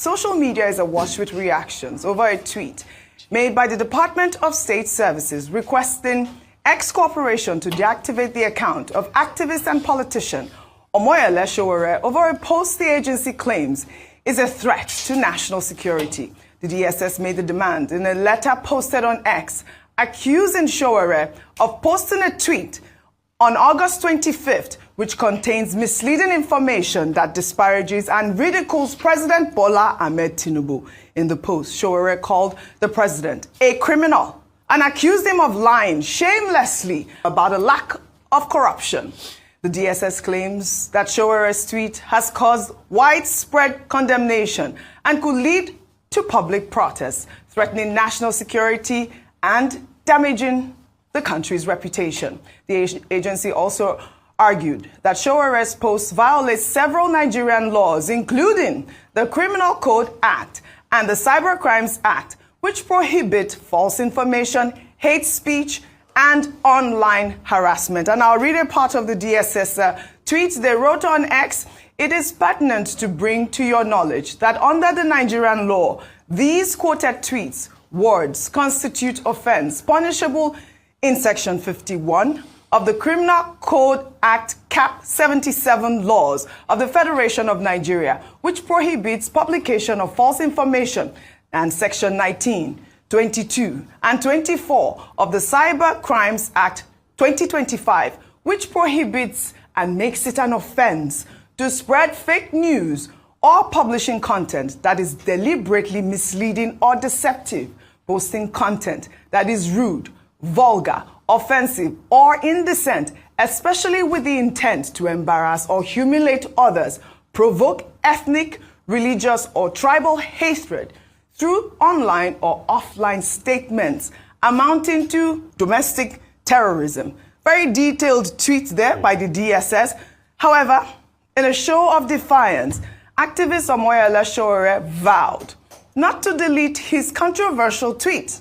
Social media is awash with reactions over a tweet made by the Department of State Services requesting X Corporation to deactivate the account of activist and politician Omoyele Sowore over a post the agency claims is a threat to national security. The DSS made the demand in a letter posted on X, accusing Sowore of posting a tweet on August 25th, which contains misleading information that disparages and ridicules President Bola Ahmed Tinubu. In the post, Sowore called the president a criminal and accused him of lying shamelessly about a lack of corruption. The DSS claims that Sowore's tweet has caused widespread condemnation and could lead to public protests, threatening national security and damaging the country's reputation. The agency also argued that Sowore's post violates several Nigerian laws, including the Criminal Code Act and the Cybercrimes Act, which prohibit false information, hate speech, and online harassment. And I'll read a part of the DSS tweet. They wrote on X, "It is pertinent to bring to your knowledge that under the Nigerian law, these quoted tweets, words, constitute offense punishable in Section 51 of the Criminal Code Act Cap 77 laws of the Federation of Nigeria, which prohibits publication of false information, and Section 19, 22, and 24 of the Cyber Crimes Act 2025, which prohibits and makes it an offense to spread fake news or publishing content that is deliberately misleading or deceptive, posting content that is rude, vulgar, offensive, or indecent, especially with the intent to embarrass or humiliate others, provoke ethnic, religious, or tribal hatred through online or offline statements amounting to domestic terrorism." Very detailed tweet there by the DSS. However, in a show of defiance, activist Omoyele Sowore vowed not to delete his controversial tweet.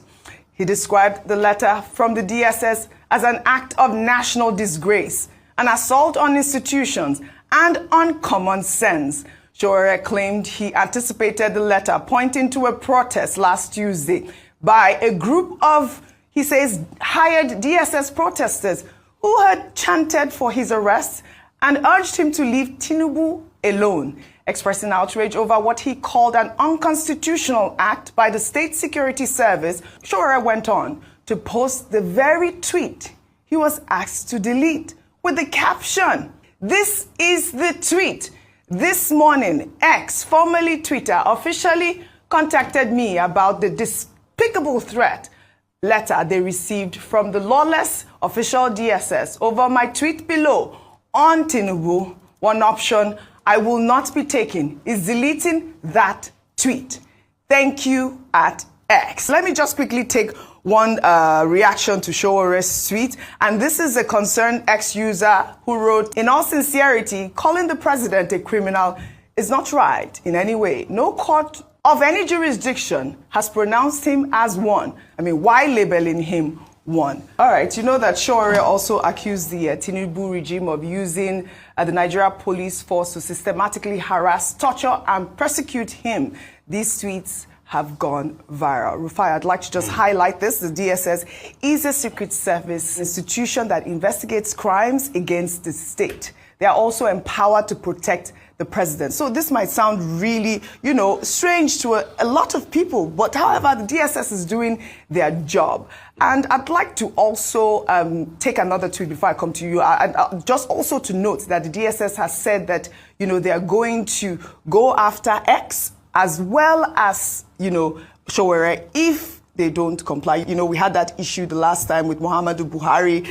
He described the letter from the DSS as an act of national disgrace, an assault on institutions, and on common sense. Sowore claimed he anticipated the letter, pointing to a protest last Tuesday by a group of, he says, hired DSS protesters who had chanted for his arrest and urged him to leave Tinubu alone. Expressing outrage over what he called an unconstitutional act by the State Security Service, Sowore went on to post the very tweet he was asked to delete with the caption, "This is the tweet. This morning, X, formerly Twitter, officially contacted me about the despicable threat letter they received from the lawless official DSS over my tweet below on Tinubu. One option I will not be taking is deleting that tweet. Thank you at X." Let me just quickly take one reaction to Sowore's tweet. And this is a concerned X user who wrote, "In all sincerity, calling the president a criminal is not right in any way. No court of any jurisdiction has pronounced him as one. I mean, why labeling him one?" All right, you know that Sowore also accused the Tinubu regime of using the Nigeria police force to systematically harass, torture, and persecute him. These tweets have gone viral. Rufai, I'd like to just highlight this. The DSS is a secret service institution that investigates crimes against the state. They are also empowered to protect the president. So this might sound really, strange to a lot of people, but however, the DSS is doing their job. And I'd like to also take another tweet before I come to you. And just also to note that the DSS has said that, they are going to go after X as well as, Sowore if they don't comply. We had that issue the last time with Muhammadu Buhari,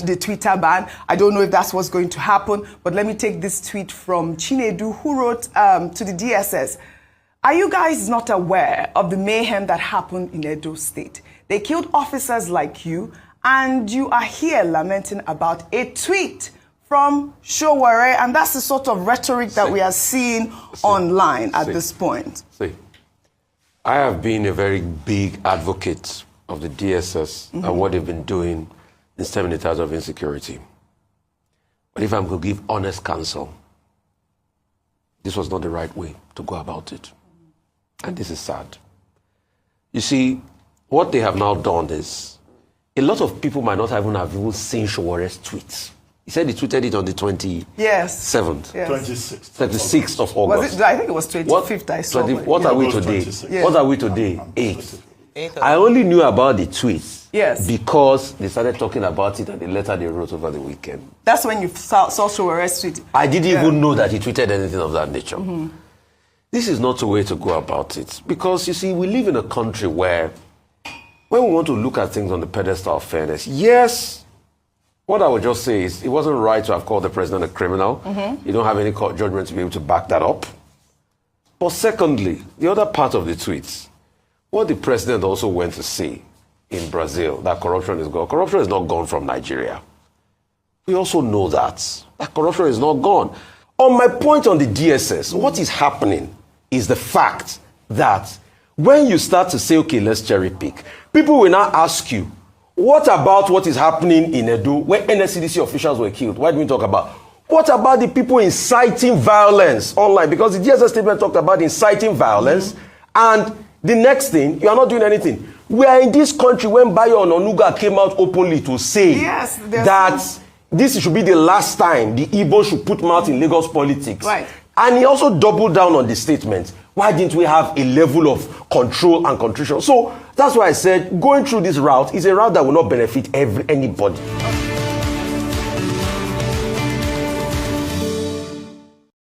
the Twitter ban. I don't know if that's what's going to happen, but let me take this tweet from Chinedu, who wrote to the DSS, "Are you guys not aware of the mayhem that happened in Edo State? They killed officers like you, and you are here lamenting about a tweet from Sowore," and that's the sort of rhetoric that we are seeing online at this point. I have been a very big advocate of the DSS and what they've been doing in stemming the tides of insecurity. But if I'm going to give honest counsel, this was not the right way to go about it. And this is sad. You see, what they have now done is, a lot of people might not even have seen Sowore's tweets. He said he tweeted it on the 27th. Yes. 26th of August. Was it? I think it was 25th. I saw. What are we today? Yeah. What are we today? 8th. I only knew about the tweets because they started talking about it and the letter they wrote over the weekend. That's when you saw Sowore's tweet. I didn't even know that he tweeted anything of that nature. Mm-hmm. This is not the way to go about it. Because, you see, we live in a country where, when we want to look at things on the pedestal of fairness, yes, what I would just say is it wasn't right to have called the president a criminal. Mm-hmm. You don't have any court judgment to be able to back that up. But secondly, the other part of the tweets, what the president also went to say in Brazil, that corruption is gone. Corruption is not gone from Nigeria. We also know that corruption is not gone. On my point on the DSS, what is happening is the fact that when you start to say, okay, let's cherry pick, people will now ask you, what about what is happening in Edo where NSCDC officials were killed? Why do we talk about? What about the people inciting violence online? Because the DSS statement talked about inciting violence, and the next thing, you are not doing anything. We are in this country when Bayo Ononuga came out openly to say that this should be the last time the Igbo should put mouth in Lagos politics. Right. And he also doubled down on the statement. Why didn't we have a level of control and contrition? So that's why I said going through this route is a route that will not benefit anybody.